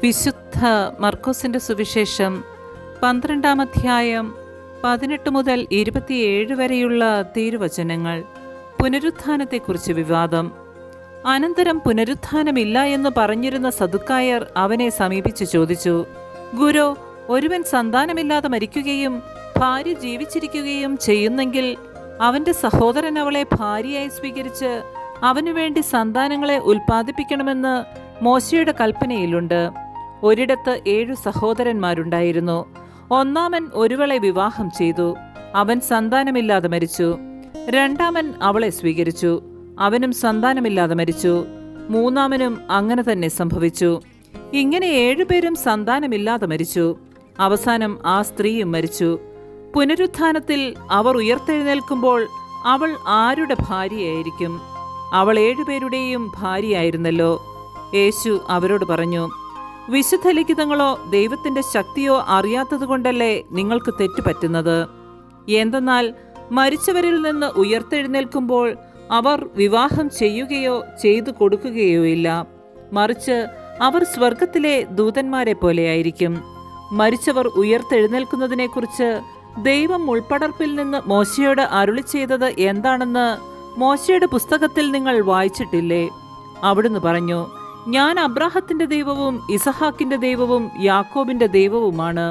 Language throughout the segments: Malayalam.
വിശുദ്ധ മർക്കോസിന്റെ സുവിശേഷം 12-ാം അധ്യായം 18 മുതൽ 27 വരെയുള്ള തിരുവചനങ്ങൾ. പുനരുത്ഥാനത്തെക്കുറിച്ച് വിവാദം. അനന്തരം പുനരുത്ഥാനമില്ല എന്ന് പറഞ്ഞിരുന്ന സദുക്കായർ അവനെ സമീപിച്ച് ചോദിച്ചു, ഗുരു, ഒരുവൻ സന്താനമില്ലാതെ മരിക്കുകയും ഭാര്യ ജീവിച്ചിരിക്കുകയും ചെയ്യുന്നെങ്കിൽ അവന്റെ സഹോദരൻ അവളെ ഭാര്യയായി സ്വീകരിച്ച് അവനു വേണ്ടി സന്താനങ്ങളെ ഉൽപ്പാദിപ്പിക്കണമെന്ന് മോശയുടെ കൽപ്പനയിലുണ്ട്. ഒരിടത്ത് 7 സഹോദരന്മാരുണ്ടായിരുന്നു. ഒന്നാമൻ ഒരുവളെ വിവാഹം ചെയ്തു. അവൻ സന്താനമില്ലാതെ മരിച്ചു. രണ്ടാമൻ അവളെ സ്വീകരിച്ചു. അവനും സന്താനമില്ലാതെ മരിച്ചു. മൂന്നാമനും അങ്ങനെ തന്നെ സംഭവിച്ചു. ഇങ്ങനെ 7 പേരും സന്താനമില്ലാതെ മരിച്ചു. അവസാനം ആ സ്ത്രീയും മരിച്ചു. പുനരുത്ഥാനത്തിൽ അവർ ഉയർത്തെഴുന്നേൽക്കുമ്പോൾ അവൾ ആരുടെ ഭാര്യയായിരിക്കും? അവൾ 7 പേരുടെയും ഭാര്യയായിരുന്നല്ലോ. യേശു അവരോട് പറഞ്ഞു, വിശുദ്ധ ലിഖിതങ്ങളോ ദൈവത്തിന്റെ ശക്തിയോ അറിയാത്തതുകൊണ്ടല്ലേ നിങ്ങൾക്ക് തെറ്റുപറ്റുന്നത്? എന്തെന്നാൽ മരിച്ചവരിൽ നിന്ന് ഉയർത്തെഴുന്നേൽക്കുമ്പോൾ അവർ വിവാഹം ചെയ്യുകയോ ചെയ്തു കൊടുക്കുകയോ ഇല്ല. മറിച്ച് അവർ സ്വർഗത്തിലെ ദൂതന്മാരെ പോലെയായിരിക്കും. മരിച്ചവർ ഉയർത്തെഴുന്നേൽക്കുന്നതിനെക്കുറിച്ച് ദൈവം മുൾപ്പടർപ്പിൽ നിന്ന് മോശയോട് അരുളി ചെയ്തത് എന്താണെന്ന് മോശയുടെ പുസ്തകത്തിൽ നിങ്ങൾ വായിച്ചിട്ടില്ലേ? അവിടുന്ന് പറഞ്ഞു, ഞാൻ അബ്രാഹത്തിന്റെ ദൈവവും ഇസഹാക്കിന്റെ ദൈവവും യാക്കോബിന്റെ ദൈവവുമാണ്.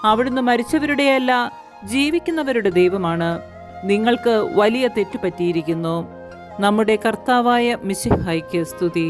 അവിടുന്ന് മരിച്ചവരുടെയല്ല, ജീവിക്കുന്നവരുടെ ദൈവമാണ്. നിങ്ങൾക്ക് വലിയ തെറ്റുപറ്റിയിരിക്കുന്നു. നമ്മുടെ കർത്താവായ മിശിഹായ്ക്ക് സ്തുതി.